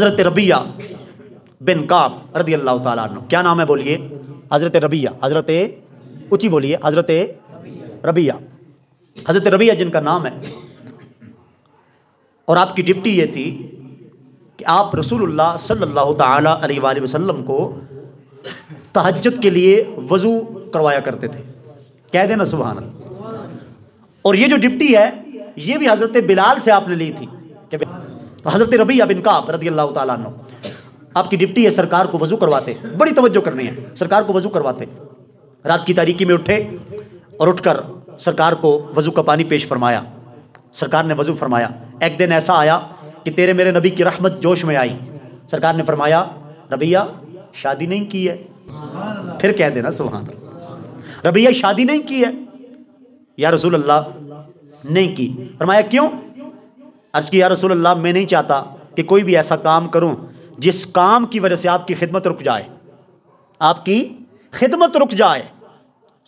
حضرت ربیہ بن کعب رضی اللہ تعالیٰ عنہ. کیا نام ہے بولیے؟ حضرت ربیہ. حضرت اونچی بولیے. حضرت ربیہ. حضرت ربیہ جن کا نام ہے، اور آپ کی ڈپٹی یہ تھی کہ آپ رسول اللہ صلی اللہ تعالیٰ علیہ وآلہ وسلم کو تہجد کے لیے وضو کروایا کرتے تھے. کہہ دینا سبحان اللہ. اور یہ جو ڈپٹی ہے یہ بھی حضرت بلال سے آپ نے لی تھی. حضرت ربیہ بن کعب رضی اللہ تعالیٰ عنہ آپ کی ڈپٹی ہے، سرکار کو وضو کرواتے. بڑی توجہ کرنی ہے. سرکار کو وضو کرواتے. رات کی تاریکی میں اٹھے اور اٹھ کر سرکار کو وضو کا پانی پیش فرمایا. سرکار نے وضو فرمایا. ایک دن ایسا آیا کہ تیرے میرے نبی کی رحمت جوش میں آئی. سرکار نے فرمایا ربیہ شادی نہیں کی ہے. پھر کہہ دینا سبحان اللہ. ربیہ شادی نہیں کی ہے. یا رسول اللہ نہیں کی. فرمایا کیوں؟ عرض کی یا رسول اللہ میں نہیں چاہتا کہ کوئی بھی ایسا کام کروں جس کام کی وجہ سے آپ کی خدمت رک جائے. آپ کی خدمت رک جائے.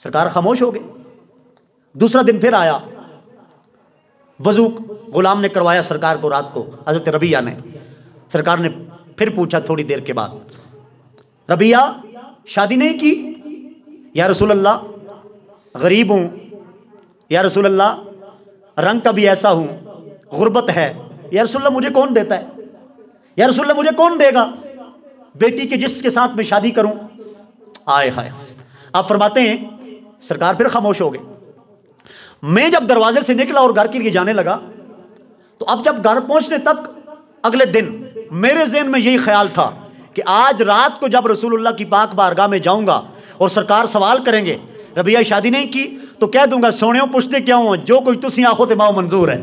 سرکار خاموش ہو گئے. دوسرا دن پھر آیا. وضو غلام نے کروایا سرکار کو رات کو، حضرت ربیہ نے. سرکار نے پھر پوچھا تھوڑی دیر کے بعد ربیہ شادی نہیں کی؟ یا رسول اللہ غریب ہوں. یا رسول اللہ رنگ کا بھی ایسا ہوں، غربت ہے. یا رسول اللہ مجھے کون دیتا ہے؟ یا رسول اللہ مجھے کون دے گا بیٹی کے جس کے ساتھ میں شادی کروں؟ آئے ہائے. آپ فرماتے ہیں سرکار پھر خاموش ہو گئے. میں جب دروازے سے نکلا اور گھر کے لیے جانے لگا تو اب جب گھر پہنچنے تک اگلے دن میرے ذہن میں یہی خیال تھا کہ آج رات کو جب رسول اللہ کی پاک بارگاہ میں جاؤں گا اور سرکار سوال کریں گے ربیہ شادی نہیں کی تو کہہ دوں گا سونےوں پوچھتے کیا ہوں جو کوئی تسی آنکھوں تے ماؤ منظور ہے.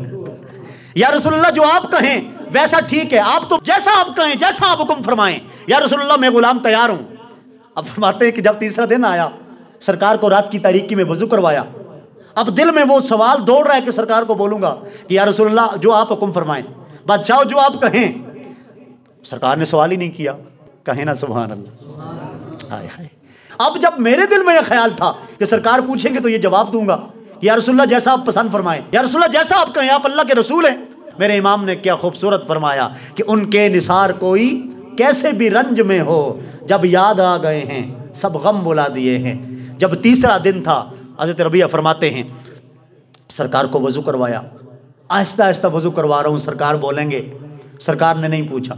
یا رسول اللہ جو آپ کہیں ویسا ٹھیک ہے، آپ تو جیسا آپ کہیں جیسا آپ حکم فرمائیں. یا رسول اللہ میں غلام تیار ہوں. اب فرماتے ہیں کہ جب تیسرا دن آیا سرکار کو رات کی تاریکی میں وضو کروایا. اب دل میں وہ سوال دوڑ رہا ہے کہ سرکار کو بولوں گا کہ یا رسول اللہ جو آپ حکم فرمائیں، بادشاہ جو آپ کہیں. سرکار نے سوال ہی نہیں کیا. کہیں نا سبحان اللہ. ہائے ہائے. اب جب میرے دل میں یہ خیال تھا کہ سرکار پوچھیں گے تو یہ جواب دوں گا یا رسول اللہ جیسا آپ پسند فرمائیں. یا رسول اللہ جیسا آپ کہیں، آپ اللہ کے رسول ہیں. میرے امام نے کیا خوبصورت فرمایا کہ ان کے نثار کوئی کیسے بھی رنج میں ہو، جب یاد آ گئے ہیں سب غم بلا دیے ہیں. جب تیسرا دن تھا حضرت ربیہ فرماتے ہیں سرکار کو وضو کروایا. آہستہ آہستہ وضو کروا رہا ہوں. سرکار بولیں گے. سرکار نے نہیں پوچھا.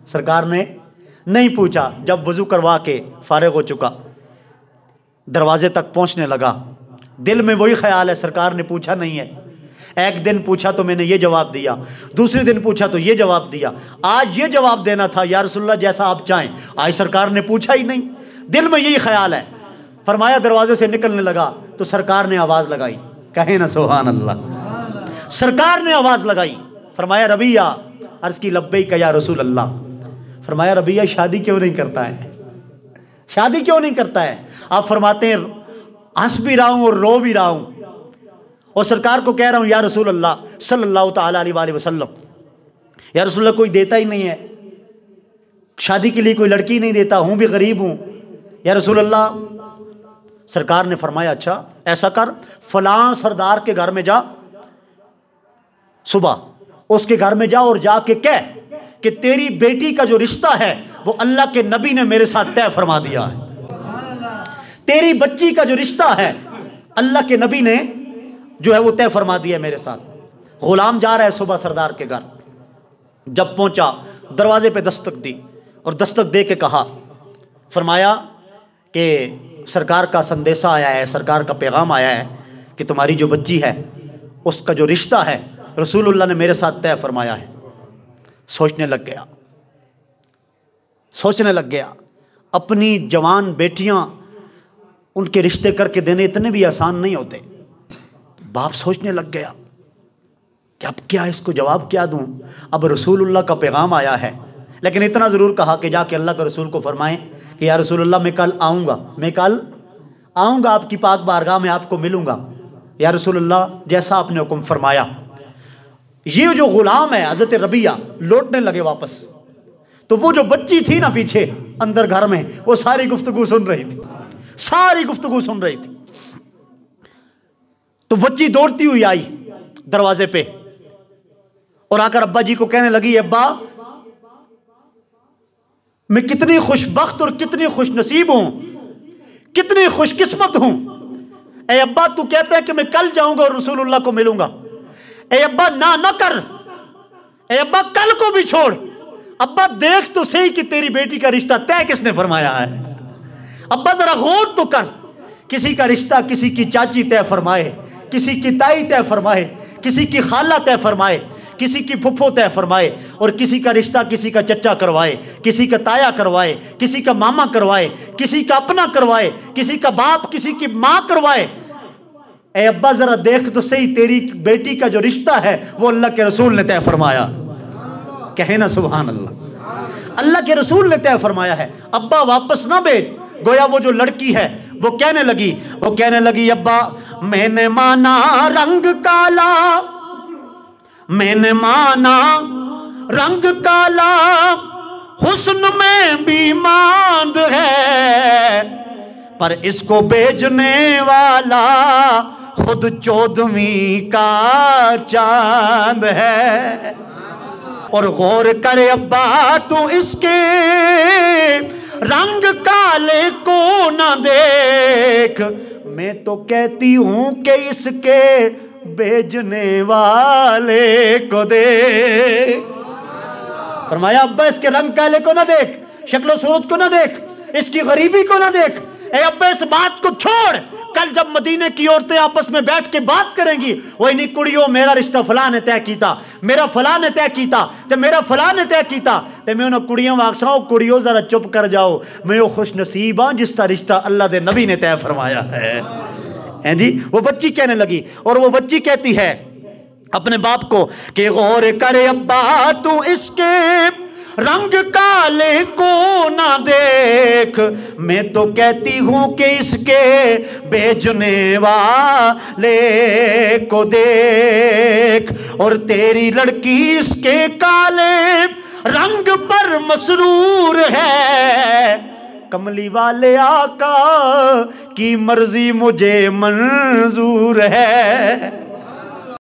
سرکار نے نہیں پوچھا. جب وضو کروا کے فارغ ہو چکا دروازے تک پہنچنے لگا دل میں وہی خیال ہے سرکار نے پوچھا نہیں ہے. ایک دن پوچھا تو میں نے یہ جواب دیا، دوسرے دن پوچھا تو یہ جواب دیا، آج یہ جواب دینا تھا یا رسول اللہ جیسا آپ چاہیں. آج سرکار نے پوچھا ہی نہیں. دل میں یہی خیال ہے. فرمایا دروازے سے نکلنے لگا تو سرکار نے آواز لگائی. کہیں نا سبحان اللہ. سرکار نے آواز لگائی. فرمایا ربیہ. عرض کی لبیک یا رسول اللہ. فرمایا ربیہ شادی کیوں نہیں کرتا ہے؟ شادی کیوں نہیں کرتا ہے؟ آپ فرماتے ہیں ہنس بھی رہا ہوں اور رو بھی رہا ہوں اور سرکار کو کہہ رہا ہوں یا رسول اللہ صلی اللہ تعالیٰ علیہ وآلہ وسلم یا رسول اللہ کوئی دیتا ہی نہیں ہے، شادی کے لیے کوئی لڑکی نہیں دیتا، ہوں بھی غریب ہوں. یا رسول اللہ. سرکار نے فرمایا اچھا ایسا کر فلاں سردار کے گھر میں جا، صبح اس کے گھر میں جا اور جا کے کہہ کہ تیری بیٹی کا جو رشتہ ہے وہ اللہ کے نبی نے میرے ساتھ طے فرما دیا ہے. تیری بچی کا جو رشتہ ہے اللہ کے نبی نے جو ہے وہ طے فرما دیا ہے میرے ساتھ. غلام جا رہا ہے صبح سردار کے گھر. جب پہنچا دروازے پہ دستک دی اور دستک دے کے کہا، فرمایا کہ سرکار کا سندیسہ آیا ہے، سرکار کا پیغام آیا ہے کہ تمہاری جو بچی ہے اس کا جو رشتہ ہے رسول اللہ نے میرے ساتھ طے فرمایا ہے. سوچنے لگ گیا اپنی جوان بیٹیاں ان کے رشتے کر کے دینے اتنے بھی آسان نہیں ہوتے. باپ سوچنے لگ گیا کہ اب کیا اس کو جواب کیا دوں. اب رسول اللہ کا پیغام آیا ہے، لیکن اتنا ضرور کہا کہ جا کے اللہ کے رسول کو فرمائیں کہ یا رسول اللہ میں کل آؤں گا آپ کی پاک بارگاہ میں آپ کو ملوں گا. یا رسول اللہ جیسا آپ نے حکم فرمایا. یہ جو غلام ہے حضرت ربیہ لوٹنے لگے واپس تو وہ جو بچی تھی نا پیچھے اندر گھر میں وہ ساری گفتگو سن رہی تھی. تو بچی دوڑتی ہوئی آئی دروازے پہ اور آ کر ابا جی کو کہنے لگی ابا میں کتنی خوش بخت اور کتنی خوش نصیب ہوں، کتنی خوش قسمت ہوں۔ اے ابا تو کہتا ہے کہ میں کل جاؤں گا اور رسول اللہ کو ملوں گا، اے ابا نہ کر، اے ابا کل کو بھی چھوڑ، ابا دیکھ تو صحیح کہ تیری بیٹی کا رشتہ طے کس نے فرمایا ہے، ابا ذرا غور تو کر، کسی کا رشتہ کسی کی چاچی طے فرمائے، کسی کی تائی طے فرمائے، کسی کی خالہ طے فرمائے، کسی کی پھپھو طے فرمائے، اور کسی کا رشتہ کسی کا چچا کروائے، کسی کا تایا کروائے، کسی کا ماما کروائے، کسی کا اپنا کروائے، کسی کا باپ کسی کی ماں کروائے۔ اے ابا ذرا دیکھ تو صحیح تیری بیٹی کا جو رشتہ ہے وہ اللہ کے رسول نے طے فرمایا، کہے نا سبحان اللہ، اللہ کے رسول نے طے فرمایا ہے۔ ابا واپس نہ بھیج۔ گویا وہ جو لڑکی ہے وہ کہنے لگی ابا میں نے مانا رنگ کالا، میں نے مانا رنگ کالا، حسن میں بھی ماند ہے، پر اس کو بیچنے والا خود 14ویں کا چاند ہے۔ اور غور کرے ابا تو اس کے رنگ کالے کو نہ دیکھ، میں تو کہتی ہوں کہ اس کے بیچنے والے کو دیکھ۔ فرمایا ابا اس کے رنگ کالے کو نہ دیکھ، شکل و صورت کو نہ دیکھ، اس کی غریبی کو نہ دیکھ، اے ابا اس بات کو چھوڑ۔ کل جب مدینے کی عورتیں آپس میں بیٹھ کے بات کریں گی، وہ انہی کڑیوں میرا رشتہ فلاں نے طے کیتا، میرا فلاں نے طے کیتا، تے میرا فلاں نے طے کیتا، تے میں انہوں کڑیوں واکساں کڑیوں ذرا چپ کر جاؤ، میں وہ خوش نصیب ہاں جس کا رشتہ اللہ دے نبی نے طے فرمایا ہے۔ جی وہ بچی کہنے لگی، اور وہ بچی کہتی ہے اپنے باپ کو کہ غور کرے ابا تو اس کے رنگ کالے کو نہ دیکھ، میں تو کہتی ہوں کہ اس کے بیچنے والے کو دیکھ، اور تیری لڑکی اس کے کالے رنگ پر مسرور ہے، کملی والے آقا کی مرضی مجھے منظور ہے۔